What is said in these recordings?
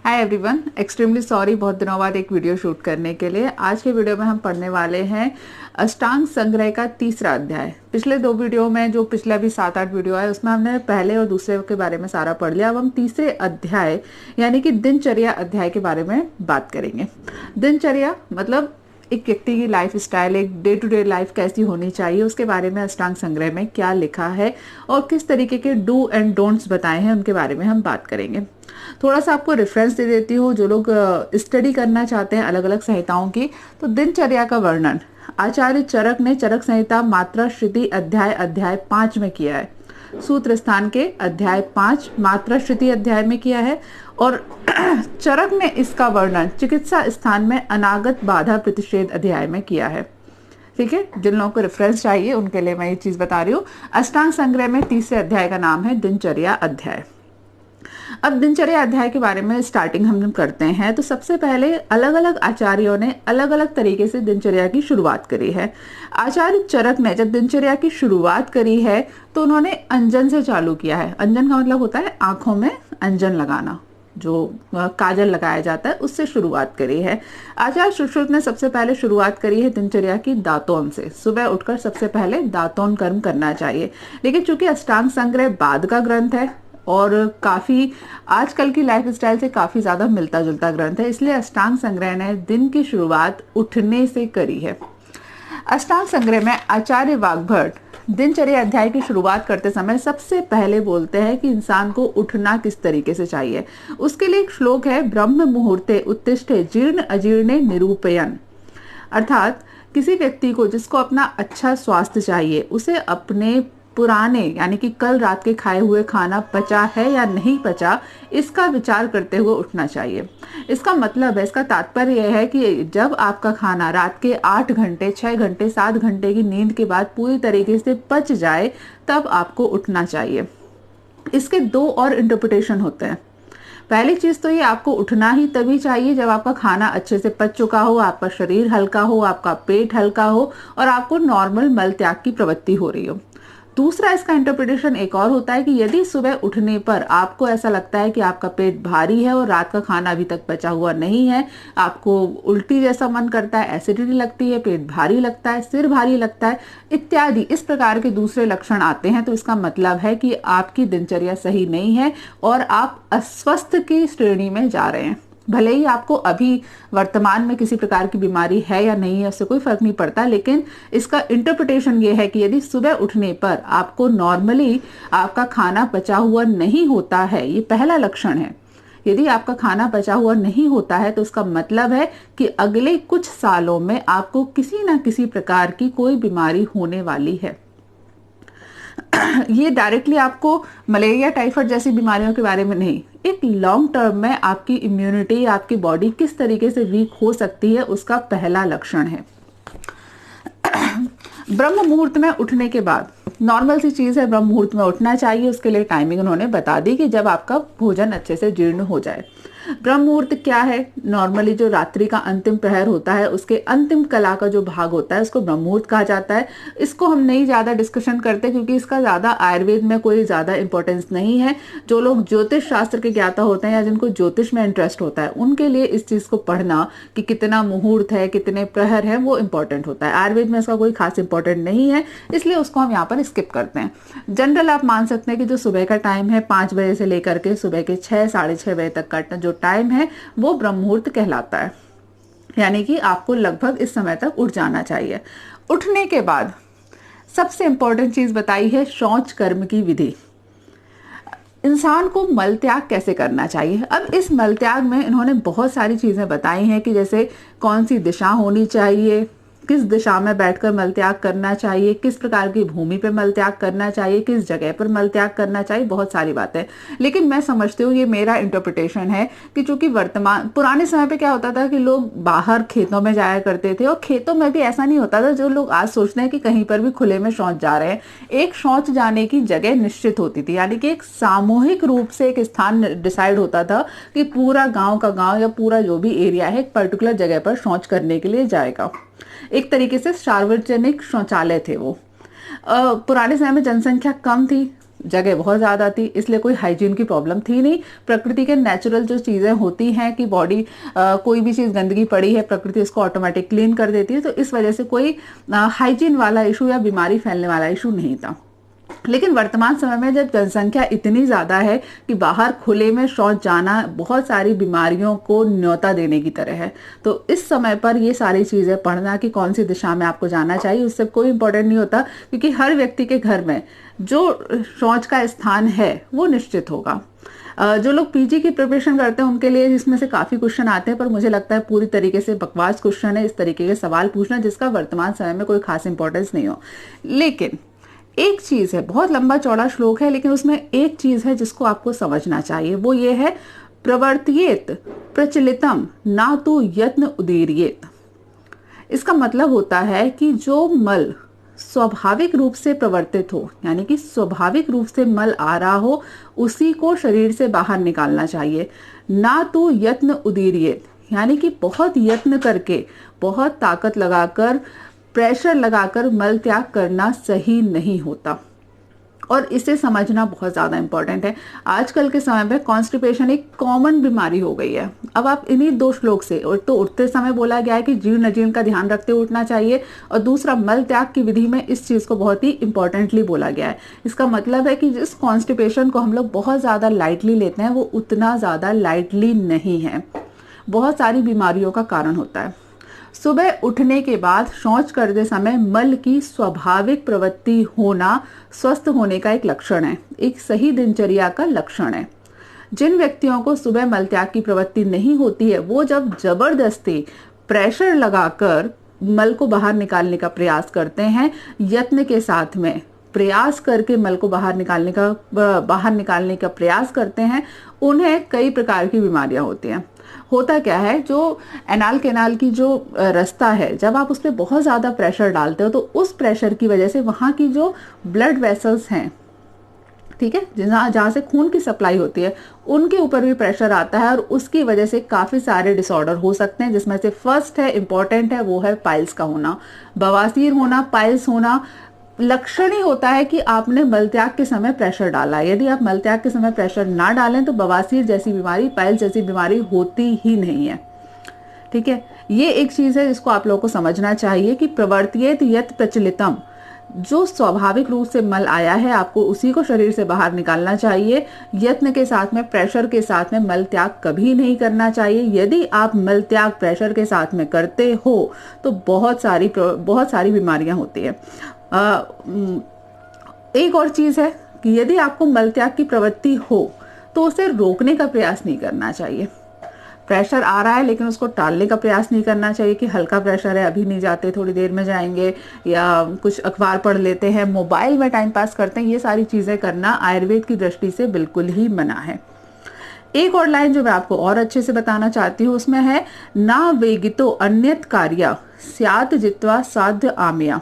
Hi everyone, extremely sorry बहुत दिनों बाद एक वीडियो शूट करने के लिए। आज के वीडियो में हम पढ़ने वाले हैं अष्टांग संग्रह का तीसरा अध्याय। पिछले दो वीडियो में जो पिछला भी 7-8 वीडियो है उसमें हमने पहले और दूसरे के बारे में सारा पढ़ लिया। अब हम तीसरे अध्याय यानी कि दिनचर्या अध्याय के बारे में बात करेंगे। दिनचर्या मतलब एक व्यक्ति की लाइफ स्टाइल, एक डे टू डे लाइफ कैसी होनी चाहिए, उसके बारे में अष्टांग संग्रह में क्या लिखा है और किस तरीके के डू एंड डोंट्स बताए हैं उनके बारे में हम बात करेंगे। थोड़ा सा आपको रेफरेंस दे देती हूँ, जो लोग स्टडी करना चाहते हैं अलग अलग संहिताओं की, तो दिनचर्या का वर्णन आचार्य चरक ने चरक संहिता मात्रा श्रुति अध्याय 5 में किया है। सूत्र स्थान के अध्याय 5 मात्रा श्रुति अध्याय में किया है और चरक ने इसका वर्णन चिकित्सा स्थान में अनागत बाधा प्रतिषेध अध्याय में किया है। ठीक है, जिन लोगों को रेफरेंस चाहिए उनके लिए मैं ये चीज बता रही हूँ। अष्टांग संग्रह में तीसरे अध्याय का नाम है दिनचर्या अध्याय। अब दिनचर्या अध्याय के बारे में स्टार्टिंग हम करते हैं। तो सबसे पहले अलग अलग आचार्यों ने अलग अलग तरीके से दिनचर्या की शुरुआत करी है। आचार्य चरक ने जब दिनचर्या की शुरुआत करी है तो उन्होंने अंजन से चालू किया है। अंजन का मतलब होता है आंखों में अंजन लगाना, जो काजल लगाया जाता है, उससे शुरुआत करी है। आचार्य सुश्रुत ने सबसे पहले शुरुआत करी है दिनचर्या की दातोन से। सुबह उठकर सबसे पहले दातोन कर्म करना चाहिए। लेकिन चूंकि अष्टांग संग्रह बाद का ग्रंथ है और काफी आजकल की लाइफ स्टाइल से काफी ज्यादा मिलता जुलता ग्रंथ है, इसलिए अष्टांग संग्रह ने दिन की शुरुआत उठने से करी है। अष्टांग संग्रह में आचार्य वाग्भट दिनचर्या अध्याय की शुरुआत करते समय सबसे पहले बोलते हैं कि इंसान को उठना किस तरीके से चाहिए। उसके लिए एक श्लोक है, ब्रह्म मुहूर्ते उत्तिष्ठे जीर्ण अजीर्णे निरूपयन। अर्थात किसी व्यक्ति को जिसको अपना अच्छा स्वास्थ्य चाहिए, उसे अपने पुराने यानी कि कल रात के खाए हुए खाना पचा है या नहीं पचा, इसका विचार करते हुए उठना चाहिए। इसका मतलब है, इसका तात्पर्य यह है कि जब आपका खाना रात के 8 घंटे, 6 घंटे, 7 घंटे की नींद के बाद पूरी तरीके से पच जाए, तब आपको उठना चाहिए। इसके दो और इंटरप्रिटेशन होते हैं। पहली चीज तो ये, आपको उठना ही तभी चाहिए जब आपका खाना अच्छे से पच चुका हो, आपका शरीर हल्का हो, आपका पेट हल्का हो और आपको नॉर्मल मल त्याग की प्रवृत्ति हो रही हो। दूसरा इसका इंटरप्रिटेशन एक और होता है कि यदि सुबह उठने पर आपको ऐसा लगता है कि आपका पेट भारी है और रात का खाना अभी तक पचा हुआ नहीं है, आपको उल्टी जैसा मन करता है, एसिडिटी लगती है, पेट भारी लगता है, सिर भारी लगता है इत्यादि, इस प्रकार के दूसरे लक्षण आते हैं, तो इसका मतलब है कि आपकी दिनचर्या सही नहीं है और आप अस्वस्थ की श्रेणी में जा रहे हैं। भले ही आपको अभी वर्तमान में किसी प्रकार की बीमारी है या नहीं है, उससे कोई फर्क नहीं पड़ता, लेकिन इसका इंटरप्रिटेशन ये है कि यदि सुबह उठने पर आपको नॉर्मली आपका खाना पचा हुआ नहीं होता है, ये पहला लक्षण है। यदि आपका खाना पचा हुआ नहीं होता है तो उसका मतलब है कि अगले कुछ सालों में आपको किसी ना किसी प्रकार की कोई बीमारी होने वाली है। ये डायरेक्टली आपको मलेरिया, टाइफाइड जैसी बीमारियों के बारे में नहीं, एक लॉन्ग टर्म में आपकी इम्यूनिटी, आपकी बॉडी किस तरीके से वीक हो सकती है, उसका पहला लक्षण है। ब्रह्म मुहूर्त में उठने के बाद नॉर्मल सी चीज है, ब्रह्म मुहूर्त में उठना चाहिए। उसके लिए टाइमिंग उन्होंने बता दी कि जब आपका भोजन अच्छे से जीर्ण हो जाए। ब्रह्म मुहूर्त क्या है? नॉर्मली जो रात्रि का अंतिम प्रहर होता है, उसके अंतिम कला का जो भाग होता है, उसको ब्रह्म मुहूर्त कहा जाता है। इसको हम नहीं ज्यादा डिस्कशन करते क्योंकि इसका ज्यादा आयुर्वेद में कोई ज्यादा इंपॉर्टेंस नहीं है। जो लोग ज्योतिष शास्त्र के ज्ञाता होते हैं या जिनको ज्योतिष में इंटरेस्ट होता है, उनके लिए इस चीज को पढ़ना कि कितना मुहूर्त है, कितने प्रहर है, वो इंपॉर्टेंट होता है। आयुर्वेद में इसका कोई खास इंपॉर्टेंट नहीं है, इसलिए उसको हम यहाँ पर स्किप करते हैं। जनरल आप मान सकते हैं कि जो सुबह का टाइम है 5 बजे से लेकर के सुबह के 6, 6:30 बजे तक का जो टाइम है वो ब्रह्म मुहूर्त कहलाता है। यानी कि आपको लगभग इस समय तक उठ जाना चाहिए। उठने के बाद सबसे इंपॉर्टेंट चीज बताई है शौच कर्म की विधि। इंसान को मल त्याग कैसे करना चाहिए। अब इस मल त्याग में इन्होंने बहुत सारी चीजें बताई हैं कि जैसे कौन सी दिशा होनी चाहिए, किस दिशा में बैठकर मल त्याग करना चाहिए, किस प्रकार की भूमि पे मल त्याग करना चाहिए, किस जगह पर मल त्याग करना चाहिए, बहुत सारी बातें। लेकिन मैं समझती हूँ, ये मेरा इंटरप्रिटेशन है कि चूंकि पुराने समय पे क्या होता था कि लोग बाहर खेतों में जाया करते थे और खेतों में भी ऐसा नहीं होता था जो लोग आज सोचते हैं कि कहीं पर भी खुले में शौच जा रहे हैं। एक शौच जाने की जगह निश्चित होती थी, यानी कि एक सामूहिक रूप से एक स्थान डिसाइड होता था कि पूरा गाँव का गाँव या पूरा जो भी एरिया है एक पर्टिकुलर जगह पर शौच करने के लिए जाएगा। एक तरीके से सार्वजनिक शौचालय थे वो। पुराने समय में जनसंख्या कम थी, जगह बहुत ज़्यादा थी, इसलिए कोई हाइजीन की प्रॉब्लम थी नहीं। प्रकृति के नेचुरल जो चीज़ें होती हैं कि बॉडी कोई भी चीज़ गंदगी पड़ी है प्रकृति इसको ऑटोमेटिक क्लीन कर देती है, तो इस वजह से कोई हाइजीन वाला इशू या बीमारी फैलने वाला इशू नहीं था। लेकिन वर्तमान समय में जब जनसंख्या इतनी ज़्यादा है कि बाहर खुले में शौच जाना बहुत सारी बीमारियों को न्योता देने की तरह है, तो इस समय पर ये सारी चीज़ें पढ़ना कि कौन सी दिशा में आपको जाना चाहिए उससे कोई इम्पोर्टेंट नहीं होता, क्योंकि हर व्यक्ति के घर में जो शौच का स्थान है वो निश्चित होगा। जो लोग पीजी की प्रिपरेशन करते हैं उनके लिए इसमें से काफ़ी क्वेश्चन आते हैं, पर मुझे लगता है पूरी तरीके से बकवास क्वेश्चन है इस तरीके के सवाल पूछना जिसका वर्तमान समय में कोई खास इंपॉर्टेंस नहीं हो। लेकिन एक चीज है, बहुत लंबा चौड़ा श्लोक है, लेकिन उसमें एक चीज है जिसको आपको समझना चाहिए, वो ये है प्रवर्त्येत प्रचलितम ना तो यत्न उदीर्येत। इसका मतलब होता है कि जो मल स्वाभाविक रूप से प्रवर्तित हो, यानी कि स्वाभाविक रूप से मल आ रहा हो, उसी को शरीर से बाहर निकालना चाहिए। ना तो यत्न उदीर्येत, यानी कि बहुत यत्न करके, बहुत ताकत लगाकर, प्रेशर लगाकर मल त्याग करना सही नहीं होता, और इसे समझना बहुत ज़्यादा इंपॉर्टेंट है। आजकल के समय में कॉन्स्टिपेशन एक कॉमन बीमारी हो गई है। अब आप इन्हीं दो श्लोक से, और तो उठते समय बोला गया है कि जीर्ण अजीर्ण का ध्यान रखते हुए उठना चाहिए, और दूसरा मल त्याग की विधि में इस चीज़ को बहुत ही इंपॉर्टेंटली बोला गया है। इसका मतलब है कि जिस कॉन्स्टिपेशन को हम लोग बहुत ज़्यादा लाइटली लेते हैं वो उतना ज़्यादा लाइटली नहीं है, बहुत सारी बीमारियों का कारण होता है। सुबह उठने के बाद शौच करते समय मल की स्वाभाविक प्रवृत्ति होना स्वस्थ होने का एक लक्षण है, एक सही दिनचर्या का लक्षण है। जिन व्यक्तियों को सुबह मल त्याग की प्रवृत्ति नहीं होती है वो जब जबरदस्ती प्रेशर लगाकर मल को बाहर निकालने का प्रयास करते हैं, यत्न के साथ में प्रयास करके मल को बाहर निकालने का प्रयास करते हैं, उन्हें कई प्रकार की बीमारियां होती हैं। होता क्या है, जो एनाल कैनाल की जो रास्ता है, जब आप उस पर बहुत ज़्यादा प्रेशर डालते हो तो उस प्रेशर की वजह से वहाँ की जो ब्लड वेसल्स हैं, ठीक है, जहाँ से खून की सप्लाई होती है, उनके ऊपर भी प्रेशर आता है, और उसकी वजह से काफ़ी सारे डिसऑर्डर हो सकते हैं, जिसमें से फर्स्ट है, इंपॉर्टेंट है, वो है पाइल्स का होना। बवासीर होना, पाइल्स होना लक्षण ही होता है कि आपने मलत्याग के समय प्रेशर डाला है। यदि आप मलत्याग के समय प्रेशर ना डालें तो बवासीर जैसी बीमारी, पाइल्स जैसी बीमारी होती ही नहीं है। ठीक है, ये एक चीज है जिसको आप लोगों को समझना चाहिए कि प्रवर्त्येत यत् प्रचलितम, जो स्वाभाविक रूप से मल आया है आपको उसी को शरीर से बाहर निकालना चाहिए। यत्न के साथ में, प्रेशर के साथ में मल त्याग कभी नहीं करना चाहिए। यदि आप मल त्याग प्रेशर के साथ में करते हो तो बहुत सारी बीमारियां होती है। एक और चीज है कि यदि आपको मल त्याग की प्रवृत्ति हो तो उसे रोकने का प्रयास नहीं करना चाहिए। प्रेशर आ रहा है लेकिन उसको टालने का प्रयास नहीं करना चाहिए कि हल्का प्रेशर है, अभी नहीं जाते, थोड़ी देर में जाएंगे, या कुछ अखबार पढ़ लेते हैं, मोबाइल में टाइम पास करते हैं। ये सारी चीजें करना आयुर्वेद की दृष्टि से बिल्कुल ही मना है। एक और लाइन जो मैं आपको और अच्छे से बताना चाहती हूँ उसमें है, ना वेगितो अन्यत कार्य स्यात् जित्वा साध्य आम्या,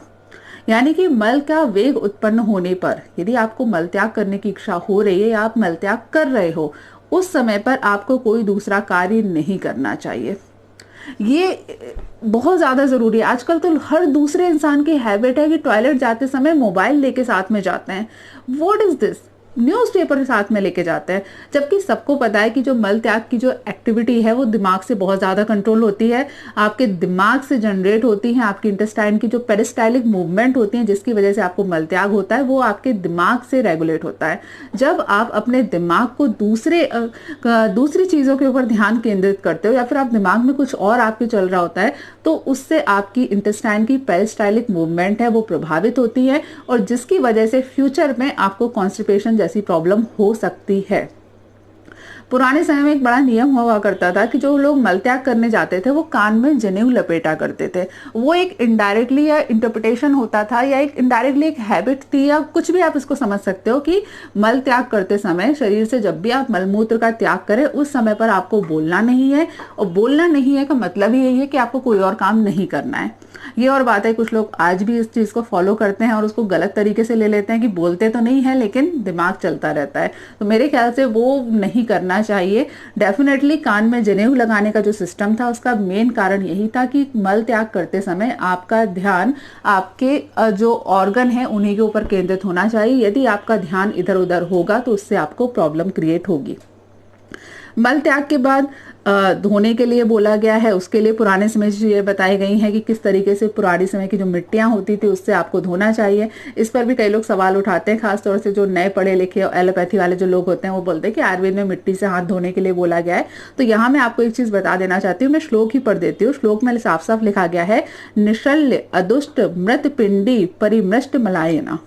यानी कि मल का वेग उत्पन्न होने पर यदि आपको मल त्याग करने की इच्छा हो रही है या आप मल त्याग कर रहे हो, उस समय पर आपको कोई दूसरा कार्य नहीं करना चाहिए। ये बहुत ज्यादा जरूरी है। आजकल तो हर दूसरे इंसान की हैबिट है कि टॉयलेट जाते समय मोबाइल लेके साथ में जाते हैं। What is this? न्यूज़पेपर साथ में लेके जाते हैं, जबकि सबको पता है कि जो मल त्याग की जो एक्टिविटी है वो दिमाग से बहुत ज़्यादा कंट्रोल होती है, आपके दिमाग से जनरेट होती है। आपकी इंटेस्टाइन की जो पेरिस्टाइलिक मूवमेंट होती है जिसकी वजह से आपको मल त्याग होता है, वो आपके दिमाग से रेगुलेट होता है। जब आप अपने दिमाग को दूसरी चीज़ों के ऊपर ध्यान केंद्रित करते हो या फिर आप दिमाग में कुछ और आपके चल रहा होता है, तो उससे आपकी इंटेस्टाइन की पेरिस्टाइलिक मूवमेंट है वो प्रभावित होती है, और जिसकी वजह से फ्यूचर में आपको कॉन्स्टिपेशन ऐसी प्रॉब्लम हो सकती है। पुराने समय में एक बड़ा नियम हुआ करता था कि जो लोग मल त्याग करने जाते थे वो कान में जनेऊ लपेटा करते थे। वो एक इनडायरेक्टली या इंटरप्रिटेशन होता था, या एक इनडायरेक्टली एक हैबिट थी, या कुछ भी आप इसको समझ सकते हो कि मल त्याग करते समय शरीर से जब भी आप मलमूत्र का त्याग करें उस समय पर आपको बोलना नहीं है। और बोलना नहीं है का मतलब ही यही है कि आपको कोई और काम नहीं करना है। ये और बात है, कुछ लोग आज भी इस चीज को फॉलो करते हैं और उसको गलत तरीके से ले लेते हैं कि बोलते तो नहीं है लेकिन दिमाग चलता रहता है। तो मेरे ख्याल से वो नहीं करना होना चाहिए। डेफिनेटली कान में जनेऊ लगाने का जो सिस्टम था उसका मेन कारण यही था कि मल त्याग करते समय आपका ध्यान आपके जो ऑर्गन है उन्हीं के ऊपर केंद्रित होना चाहिए। यदि आपका ध्यान इधर उधर होगा तो उससे आपको प्रॉब्लम क्रिएट होगी। मल त्याग के बाद धोने के लिए बोला गया है, उसके लिए पुराने समय से ये बताई गई हैं कि किस तरीके से पुराने समय की जो मिट्टियां होती थी उससे आपको धोना चाहिए। इस पर भी कई लोग सवाल उठाते हैं, खासतौर से जो नए पढ़े लिखे और एलोपैथी वाले जो लोग होते हैं वो बोलते हैं कि आयुर्वेद में मिट्टी से हाथ धोने के लिए बोला गया है। तो यहाँ मैं आपको एक चीज बता देना चाहती हूँ, मैं श्लोक ही पढ़ देती हूँ। श्लोक में साफ साफ लिखा गया है, निशल्य अदुष्ट मृत पिंडी परिमृष्ट मलायना,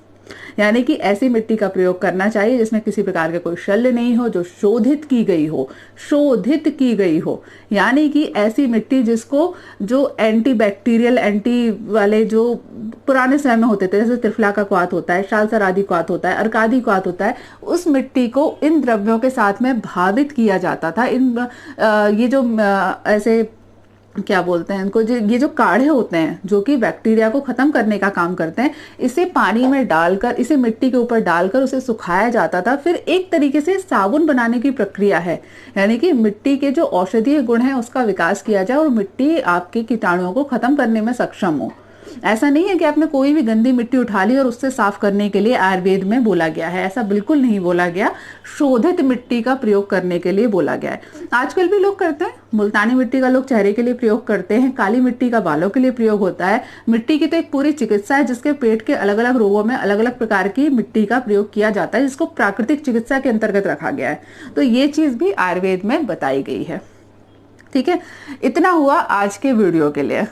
यानी कि ऐसी मिट्टी का प्रयोग करना चाहिए जिसमें किसी प्रकार का कोई शल्य नहीं हो, जो शोधित की गई हो, शोधित की गई हो, यानी कि ऐसी मिट्टी जिसको जो एंटीबैक्टीरियल एंटी वाले जो पुराने समय में होते थे, जैसे त्रिफला का क्वाथ होता है, शालसर आदि क्वाथ होता है, अर्कादी क्वाथ होता है, उस मिट्टी को इन द्रव्यों के साथ में भावित किया जाता था। ये जो ऐसे क्या बोलते हैं इनको, ये जो काढ़े होते हैं जो कि बैक्टीरिया को खत्म करने का काम करते हैं, इसे पानी में डालकर, इसे मिट्टी के ऊपर डालकर उसे सुखाया जाता था। फिर एक तरीके से साबुन बनाने की प्रक्रिया है, यानी कि मिट्टी के जो औषधीय गुण है उसका विकास किया जाए और मिट्टी आपके कीटाणुओं को खत्म करने में सक्षम हो। ऐसा नहीं है कि आपने कोई भी गंदी मिट्टी उठा ली और उससे साफ करने के लिए आयुर्वेद में बोला गया है, ऐसा बिल्कुल नहीं बोला गया। शोधित मिट्टी का प्रयोग करने के लिए बोला गया है। आजकल भी लोग करते हैं, मुल्तानी मिट्टी का लोग चेहरे के लिए प्रयोग करते हैं, काली मिट्टी का बालों के लिए प्रयोग होता है। मिट्टी की तो एक पूरी चिकित्सा है जिसके पेट के अलग अलग रोगों में अलग अलग प्रकार की मिट्टी का प्रयोग किया जाता है, जिसको प्राकृतिक चिकित्सा के अंतर्गत रखा गया है। तो ये चीज भी आयुर्वेद में बताई गई है। ठीक है, इतना हुआ आज के वीडियो के लिए।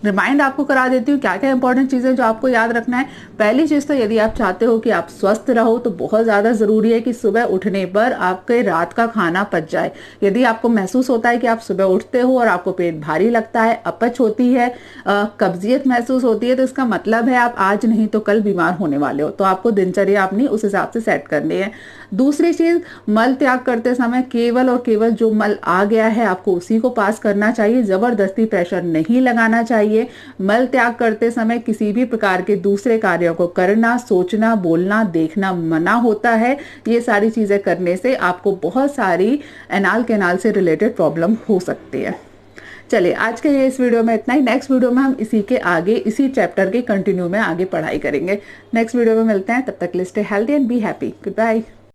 रिमाइंड आपको करा देती हूँ क्या क्या इंपॉर्टेंट चीजें जो आपको याद रखना है। पहली चीज तो यदि आप चाहते हो कि आप स्वस्थ रहो तो बहुत ज्यादा जरूरी है कि सुबह उठने पर आपके रात का खाना पच जाए। यदि आपको महसूस होता है कि आप सुबह उठते हो और आपको पेट भारी लगता है, अपच होती है, कब्जियत महसूस होती है, तो इसका मतलब है आप आज नहीं तो कल बीमार होने वाले हो। तो आपको दिनचर्या अपनी उस हिसाब से सेट करनी है। दूसरी चीज, मल त्याग करते समय केवल और केवल जो मल आ गया है आपको उसी को पास करना चाहिए, जबरदस्ती प्रेशर नहीं लगाना चाहिए। मल त्याग करते समय किसी भी प्रकार के दूसरे कार्यों को करना, सोचना, बोलना, देखना मना होता है। ये सारी चीजें करने से आपको बहुत सारी एनाल कैनाल से रिलेटेड प्रॉब्लम हो सकती है। चलिए आज के इस वीडियो में इतना ही। नेक्स्ट वीडियो में हम इसी के आगे, इसी चैप्टर के कंटिन्यू में आगे पढ़ाई करेंगे। नेक्स्ट वीडियो में मिलते हैं, तब तक के लिए stay healthy and be happy. Good bye.